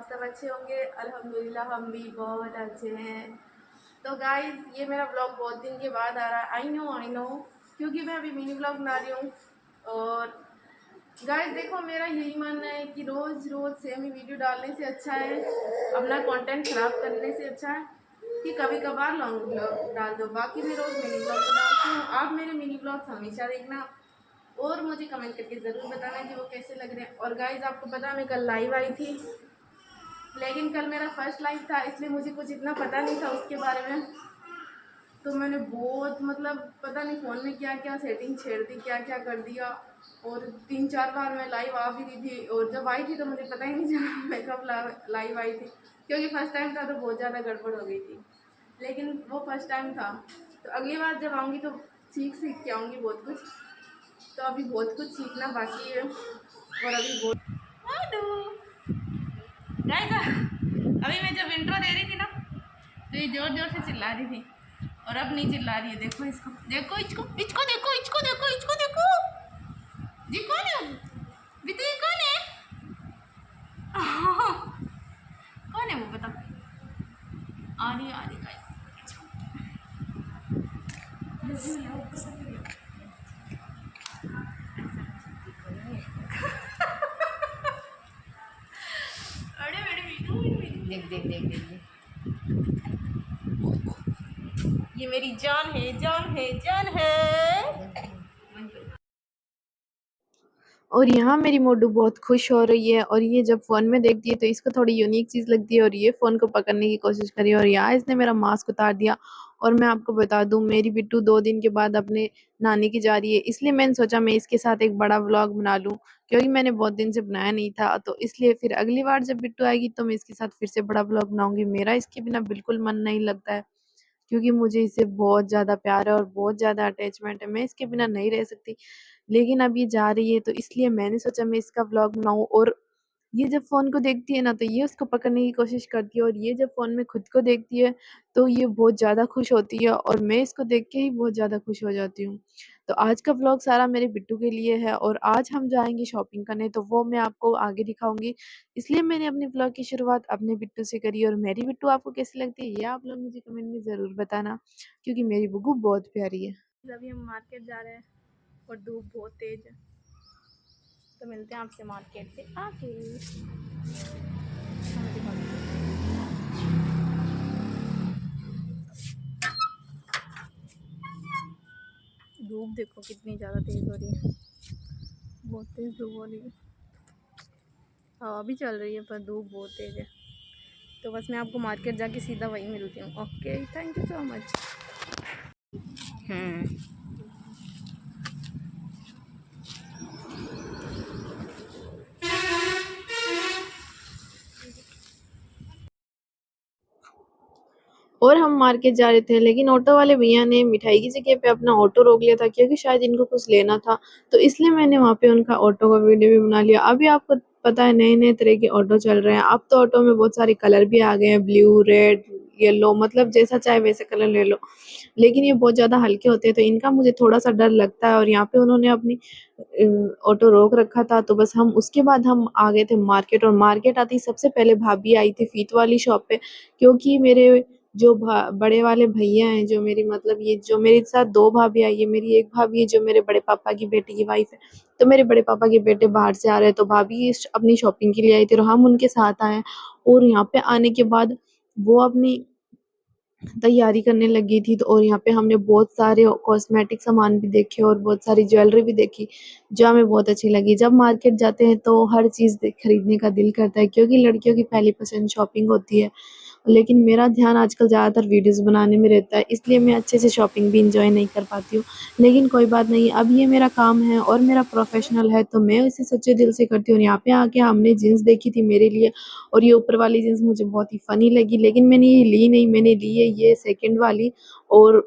आप सब अच्छे होंगे। अल्हम्दुलिल्लाह हम भी बहुत अच्छे हैं। तो गाइस ये मेरा ब्लॉग बहुत दिन के बाद आ रहा है। आई नो क्योंकि मैं अभी मिनी ब्लॉग बना रही हूँ। और गाइस देखो मेरा यही मानना है कि रोज़ रोज़ सेम ही वीडियो डालने से अच्छा है, अपना कंटेंट ख़राब करने से अच्छा है कि कभी कभार लॉन्ग ब्लॉग डाल दो। बाकी मैं रोज़ मिनी ब्लॉग तो डालती हूँ। आप मेरे मिनी ब्लॉग्स हमेशा देखना और मुझे कमेंट करके ज़रूर बताना कि वो कैसे लग रहे हैं। और गाइस आपको पता मैं कल लाइव आई थी, लेकिन कल मेरा फर्स्ट लाइव था इसलिए मुझे कुछ इतना पता नहीं था उसके बारे में। तो मैंने बहुत मतलब पता नहीं फ़ोन में क्या क्या सेटिंग छेड़ दी, क्या क्या कर दिया। और 3-4 बार मैं लाइव आ भी रही थी और जब आई थी तो मुझे पता ही नहीं चला मैं कब लाइव आई थी, क्योंकि फर्स्ट टाइम था तो बहुत ज़्यादा गड़बड़ हो गई थी। लेकिन वो फर्स्ट टाइम था, तो अगली बार जब आऊँगी तो सीख के आऊँगी बहुत कुछ। तो अभी बहुत कुछ सीखना बाकी है और अभी बहुत गाइस अभी मैं जब इंट्रो दे रही थी ना तो ये जोर जोर से चिल्ला रही थी और अब नहीं चिल्ला रही है। देखो इसको, देखो इसको, इसको देखो, इसको देखो, इसको देखो। ये कौन है? बीते ये कौन है? कौन है वो बता। आ रही गाइस। अरे मेरे वीडियो देख देख देख देख देख। ये मेरी जान है, जान है, जान है। और यहाँ मेरी मोडू बहुत खुश हो रही है और ये जब फ़ोन में देखती है तो इसको थोड़ी यूनिक चीज़ लगती है और ये फ़ोन को पकड़ने की कोशिश कर रही है। और यहाँ इसने मेरा मास्क उतार दिया। और मैं आपको बता दूँ मेरी बिट्टू 2 दिन के बाद अपने नानी की जा रही है, इसलिए मैंने सोचा मैं इसके साथ एक बड़ा व्लॉग बना लूँ, क्योंकि मैंने बहुत दिन से बनाया नहीं था। तो इसलिए फिर अगली बार जब बिट्टू आएगी तो मैं इसके साथ फिर से बड़ा व्लॉग बनाऊँगी। मेरा इसके बिना बिल्कुल मन नहीं लगता है, क्योंकि मुझे इससे बहुत ज़्यादा प्यार है और बहुत ज़्यादा अटैचमेंट है। मैं इसके बिना नहीं रह सकती। लेकिन अब ये जा रही है तो इसलिए मैंने सोचा मैं इसका व्लॉग बनाऊँ। और ये जब फ़ोन को देखती है ना तो ये उसको पकड़ने की कोशिश करती है और ये जब फ़ोन में खुद को देखती है तो ये बहुत ज़्यादा खुश होती है और मैं इसको देख के ही बहुत ज़्यादा खुश हो जाती हूँ। तो आज का व्लॉग सारा मेरे बिट्टू के लिए है और आज हम जाएँगे शॉपिंग करने, तो वो मैं आपको आगे दिखाऊँगी। इसलिए मैंने अपने व्लॉग की शुरुआत अपने बिट्टू से करी। और मेरी बिट्टू आपको कैसी लगती है ये आप लोग मुझे कमेंट में ज़रूर बताना, क्योंकि मेरी बुग्गू बहुत प्यारी है। अभी हम मार्केट जा रहे हैं और धूप बहुत तेज है, तो मिलते हैं आपसे मार्केट से आके। धूप देखो कितनी ज़्यादा तेज़ हो रही है, बहुत तेज़ धूप हो रही है। हवा भी चल रही है पर धूप बहुत तेज़ है। तो बस मैं आपको मार्केट जाके सीधा वहीं मिलती हूँ। Okay, thank you so much. और हम मार्केट जा रहे थे, लेकिन ऑटो वाले भैया ने मिठाई की जगह पे अपना ऑटो रोक लिया था, क्योंकि शायद इनको कुछ लेना था। तो इसलिए मैंने वहाँ पे उनका ऑटो का वीडियो भी बना लिया। अभी आपको पता है नए नए तरह के ऑटो चल रहे हैं। अब तो ऑटो में बहुत सारे कलर भी आ गए हैं, ब्लू, रेड, येलो, मतलब जैसा चाहे वैसे कलर ले लो। लेकिन ये बहुत ज़्यादा हल्के होते हैं तो इनका मुझे थोड़ा सा डर लगता है। और यहाँ पे उन्होंने अपनी ऑटो रोक रखा था, तो बस हम उसके बाद हम आ गए थे मार्केट। और मार्केट आती सबसे पहले भाभी आई थी फीत वाली शॉप पे, क्योंकि मेरे जो बड़े वाले भैया हैं, जो मेरी मतलब ये जो मेरे साथ 2 भाभी आई है, मेरी एक भाभी है जो मेरे बड़े पापा की बेटे की वाइफ है। तो मेरे बड़े पापा के बेटे बाहर से आ रहे हैं तो भाभी अपनी शॉपिंग के लिए आई थी और हम उनके साथ आए हैं। और यहाँ पे आने के बाद वो अपनी तैयारी करने लगी थी, तो और यहाँ पे हमने बहुत सारे कॉस्मेटिक सामान भी देखे और बहुत सारी ज्वेलरी भी देखी, जो हमें बहुत अच्छी लगी। जब मार्केट जाते हैं तो हर चीज़ खरीदने का दिल करता है, क्योंकि लड़कियों की पहली पसंद शॉपिंग होती है। लेकिन मेरा ध्यान आजकल ज़्यादातर वीडियोस बनाने में रहता है, इसलिए मैं अच्छे से शॉपिंग भी इंजॉय नहीं कर पाती हूँ। लेकिन कोई बात नहीं, अब ये मेरा काम है और मेरा प्रोफेशनल है तो मैं इसे सच्चे दिल से करती हूँ। और यहाँ पे आके हमने जीन्स देखी थी मेरे लिए, और ये ऊपर वाली जीन्स मुझे बहुत ही फ़नी लगी, लेकिन मैंने ये ली नहीं, मैंने ली है ये सेकंड वाली। और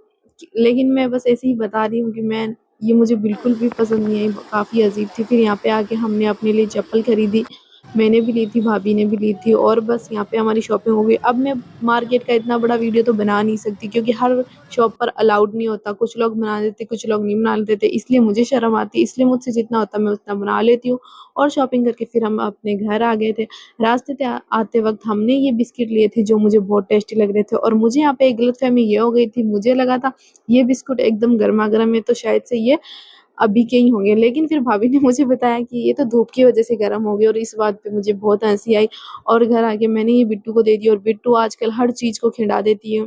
लेकिन मैं बस ऐसे ही बता रही हूँ कि मैं ये मुझे बिल्कुल भी पसंद नहीं आई, काफ़ी अजीब थी। फिर यहाँ पे आके हमने अपने लिए चप्पल खरीदी, मैंने भी ली थी, भाभी ने भी ली थी और बस यहाँ पे हमारी शॉपिंग हो गई। अब मैं मार्केट का इतना बड़ा वीडियो तो बना नहीं सकती क्योंकि हर शॉप पर अलाउड नहीं होता। कुछ लोग बना देते, कुछ लोग नहीं बना देते, इसलिए मुझे शर्म आती है। इसलिए मुझसे जितना होता मैं उतना बना लेती हूँ। और शॉपिंग करके फिर हम अपने घर आ गए थे। रास्ते से आते वक्त हमने ये बिस्किट लिए थे जो मुझे बहुत टेस्टी लग रहे थे। और मुझे यहाँ पे एक गलतफहमी ये हो गई थी, मुझे लगा था ये बिस्कुट एकदम गर्मा गर्म है तो शायद से ये अभी के ही होंगे, लेकिन फिर भाभी ने मुझे बताया कि ये तो धूप की वजह से गर्म हो गए। और इस बात पे मुझे बहुत हंसी आई और घर आके मैंने ये बिट्टू को दे दिया। और बिट्टू आजकल हर चीज को खिला देती है,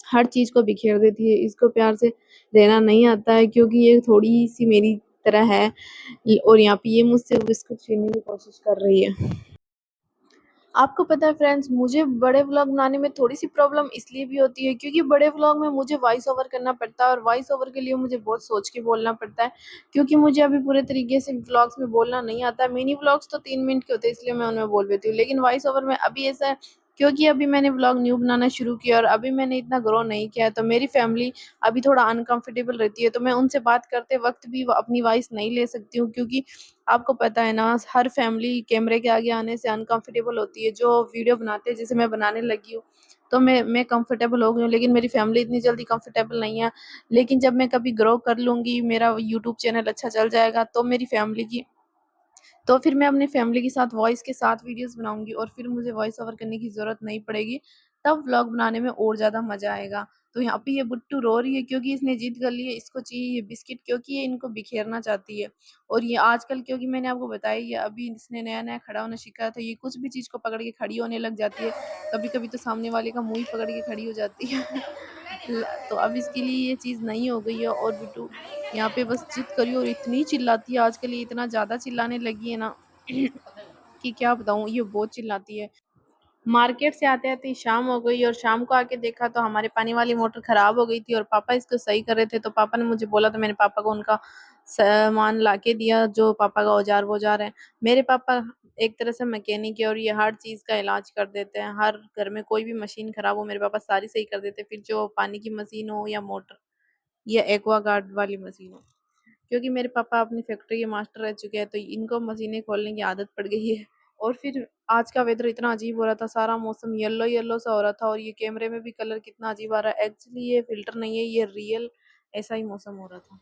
हर चीज को बिखेर देती है। इसको प्यार से रहना नहीं आता है क्योंकि ये थोड़ी सी मेरी तरह है। और यहाँ पे ये मुझसे बिस्कुट छीनने की कोशिश कर रही है। आपको पता है फ्रेंड्स, मुझे बड़े व्लॉग बनाने में थोड़ी-सी प्रॉब्लम इसलिए भी होती है क्योंकि बड़े व्लॉग में मुझे वॉइस ओवर करना पड़ता है और वॉइस ओवर के लिए मुझे बहुत सोच के बोलना पड़ता है क्योंकि मुझे अभी पूरे तरीके से व्लॉग्स में बोलना नहीं आता है। मिनी व्लॉग्स तो 3 मिनट के होते हैं इसलिए मैं उनमें बोल देती हूँ, लेकिन वॉइस ओवर में अभी ऐसा है क्योंकि अभी मैंने व्लॉग न्यू बनाना शुरू किया और अभी मैंने इतना ग्रो नहीं किया है, तो मेरी फैमिली अभी थोड़ा अनकंफर्टेबल रहती है, तो मैं उनसे बात करते वक़्त भी अपनी वॉइस नहीं ले सकती हूँ क्योंकि आपको पता है ना, हर फैमिली कैमरे के आगे आने से अनकंफर्टेबल होती है। जो वीडियो बनाते हैं, जैसे मैं बनाने लगी हूँ, तो मैं कंफर्टेबल हो गई हूँ, लेकिन मेरी फैमिली इतनी जल्दी कंफर्टेबल नहीं है। लेकिन जब मैं कभी ग्रो कर लूँगी, मेरा यूट्यूब चैनल अच्छा चल जाएगा, तो फिर मैं अपनी फैमिली के साथ वॉइस के साथ वीडियोस बनाऊँगी और फिर मुझे वॉइस ओवर करने की ज़रूरत नहीं पड़ेगी। तब व्लॉग बनाने में और ज़्यादा मज़ा आएगा। तो यहाँ पे ये बुट्टू रो रही है क्योंकि इसने ज़िद कर ली है, इसको चाहिए ये बिस्किट क्योंकि ये इनको बिखेरना चाहती है। और ये आजकल, क्योंकि मैंने आपको बताया ये अभी इसने नया-नया खड़ा होना सीखा है, तो ये कुछ भी चीज़ को पकड़ के खड़ी होने लग जाती है। कभी-कभी तो सामने वाले का मुँह ही पकड़ के खड़ी हो जाती है। ल तो अब इसके लिए ये चीज़ नहीं हो गई है और बिट्टू यहाँ पे बस जिद करी और इतनी चिल्लाती है, आजकल ये इतना ज़्यादा चिल्लाने लगी है ना कि क्या बताऊँ, ये बहुत चिल्लाती है। मार्केट से आते-आते ही शाम हो गई और शाम को आके देखा तो हमारे पानी वाली मोटर खराब हो गई थी और पापा इसको सही कर रहे थे, तो पापा ने मुझे बोला तो मैंने पापा को उनका सामान लाके दिया जो पापा का औजार-वौजार है। मेरे पापा एक तरह से मैकेनिक है और ये हर चीज़ का इलाज कर देते हैं। हर घर में कोई भी मशीन खराब हो मेरे पापा सारी सही कर देते हैं, फिर जो पानी की मशीन हो या मोटर या एक्वागार्ड वाली मशीन हो। क्योंकि मेरे पापा अपनी फैक्ट्री के मास्टर रह चुके हैं, तो इनको मशीनें खोलने की आदत पड़ गई है। और फिर आज का वेदर इतना अजीब हो रहा था, सारा मौसम येलो येलो सा हो रहा था और ये कैमरे में भी कलर कितना अजीब आ रहा है। एक्चुअली ये फ़िल्टर नहीं है, ये रियल ऐसा ही मौसम हो रहा था।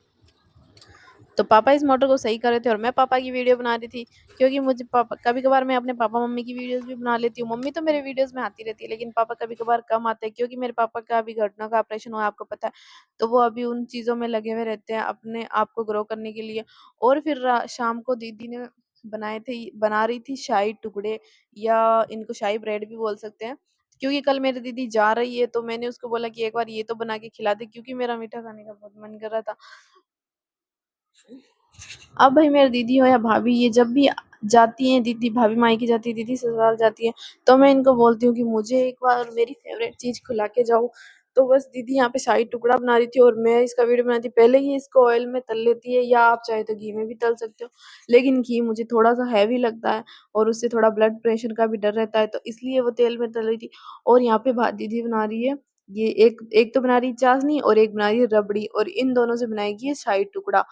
तो पापा इस मोटर को सही कर रहे थे और मैं पापा की वीडियो बना रही थी क्योंकि मुझे पापा कभी-कभार मैं अपने पापा-मम्मी की वीडियोज़ भी बना लेती हूँ। मम्मी तो मेरे वीडियोज़ में आती रहती है, लेकिन पापा कभी-कभार कम आते हैं क्योंकि मेरे पापा का अभी घुटनों का ऑपरेशन हुआ है, आपको पता है। तो वो अभी उन चीज़ों में लगे हुए रहते हैं अपने आप को ग्रो करने के लिए। और फिर रा शाम को दीदी ने बना रही थी शाही टुकड़े या इनको शाही ब्रेड भी बोल सकते हैं। क्योंकि कल मेरी दीदी जा रही है, तो मैंने उसको बोला कि एक बार ये तो बना के खिला दे क्योंकि मेरा मीठा खाने का बहुत मन कर रहा था। अब भाई मेरी दीदी हो या भाभी, ये जब भी जाती हैं, दीदी भाभी मायके जाती है, दीदी ससुराल जाती है, तो मैं इनको बोलती हूँ कि मुझे एक बार मेरी फेवरेट चीज़ खिला के जाओ। तो बस दीदी यहाँ पे शाही टुकड़ा बना रही थी और मैं इसका वीडियो बनाती थी। पहले ही इसको ऑयल में तल लेती है या आप चाहे तो घी में भी तल सकते हो, लेकिन घी मुझे थोड़ा-सा हैवी लगता है और उससे थोड़ा ब्लड प्रेशर का भी डर रहता है, तो इसलिए वो तेल में तल रही थी। और यहाँ पे दीदी बना रही है, ये एक एक तो बना रही है चाशनी और एक बना रही है रबड़ी और इन दोनों से बनाएगी ये शाही टुकड़ा।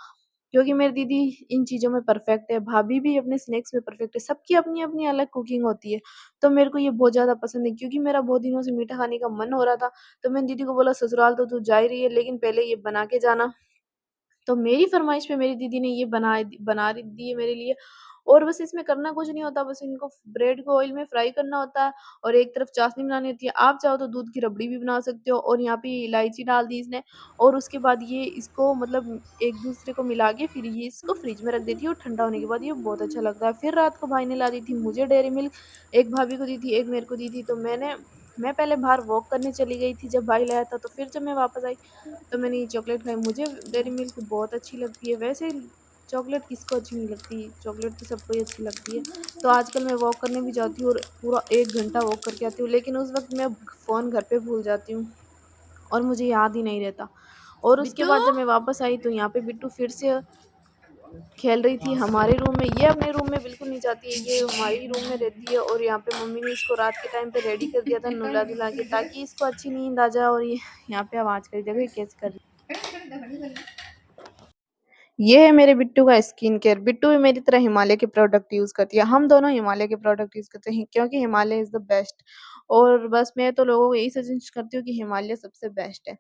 क्योंकि मेरी दीदी इन चीज़ों में परफेक्ट है, भाभी भी अपने स्नैक्स में परफेक्ट है, सबकी अपनी-अपनी अलग कुकिंग होती है। तो मेरे को ये बहुत ज़्यादा पसंद है क्योंकि मेरा बहुत दिनों से मीठा खाने का मन हो रहा था, तो मैंने दीदी को बोला ससुराल तो तू जा ही रही है, लेकिन पहले ये बना के जाना। तो मेरी फ़रमाइश पे मेरी दीदी ने ये बना दी है मेरे लिए। और बस इसमें करना कुछ नहीं होता, बस इनको ब्रेड को ऑयल में फ्राई करना होता है और एक तरफ चाशनी बनानी होती है। आप चाहो तो दूध की रबड़ी भी बना सकते हो और यहाँ पे इलायची डाल दी इसने और उसके बाद ये इसको मतलब एक-दूसरे को मिला के फिर ये इसको फ्रिज में रख देती है और ठंडा होने के बाद ये बहुत अच्छा लगता है। फिर रात को भाई ने ला दी थी मुझे डेयरी मिल्क, एक भाभी को दी थी, एक मेरे को दी थी। तो मैं पहले बाहर वॉक करने चली गई थी जब भाई लाया था, तो फिर जब मैं वापस आई तो मैंने ये चॉकलेट खाई। मुझे डेयरी मिल्क बहुत अच्छी लगती है। वैसे चॉकलेट किसको अच्छी नहीं लगती? चॉकलेट तो सबको ही अच्छी लगती है। तो आजकल मैं वॉक करने भी जाती हूँ और पूरा 1 घंटा वॉक करके आती हूँ, लेकिन उस वक़्त मैं फ़ोन घर पे भूल जाती हूँ और मुझे याद ही नहीं रहता। और उसके बिट्टू बाद जब मैं वापस आई तो यहाँ पे बिट्टू फिर से खेल रही थी हमारे रूम में। ये अपने रूम में बिल्कुल नहीं जाती है, ये हमारे ही रूम में रहती है और यहाँ पे मम्मी ने इसको रात के टाइम पे रेडी कर दिया था नहला-धुला के ताकि इसको अच्छी नींद आ जाए। और ये यहाँ पे आवाज़ कर रही, देखो ये कैसे कर रही है। ये है मेरे बिट्टू का स्किन केयर। बिट्टू भी मेरी तरह हिमालय के प्रोडक्ट यूज़ करती है। हम दोनों हिमालय के प्रोडक्ट यूज़ करते हैं क्योंकि हिमालय इज़ द बेस्ट। और बस मैं तो लोगों को यही सजेस्ट करती हूँ कि हिमालय सबसे बेस्ट है।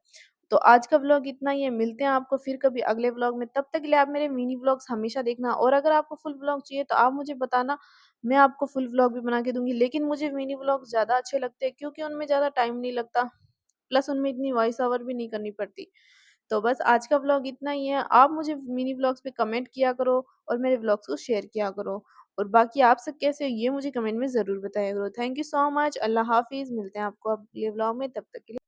तो आज का व्लॉग इतना ही है। मिलते हैं आपको फिर कभी अगले व्लॉग में। तब तक के लिए आप मेरे मिनी व्लॉग्स हमेशा देखना और अगर आपको फुल व्लॉग चाहिए तो आप मुझे बताना, मैं आपको फुल व्लॉग भी बना के दूँगी। लेकिन मुझे मिनी व्लॉग ज़्यादा अच्छे लगते हैं क्योंकि उनमें ज़्यादा टाइम नहीं लगता, प्लस उनमें इतनी वॉइस ओवर भी नहीं करनी पड़ती। तो बस आज का व्लॉग इतना ही है। आप मुझे मिनी व्लॉग्स पे कमेंट किया करो और मेरे व्लॉग्स को शेयर किया करो। और बाकी आप सब कैसे हो ये मुझे कमेंट में ज़रूर बताया करो। Thank you so much. अल्लाह हाफ़िज़। मिलते हैं आपको अगले व्लॉग में, तब तक के लिए।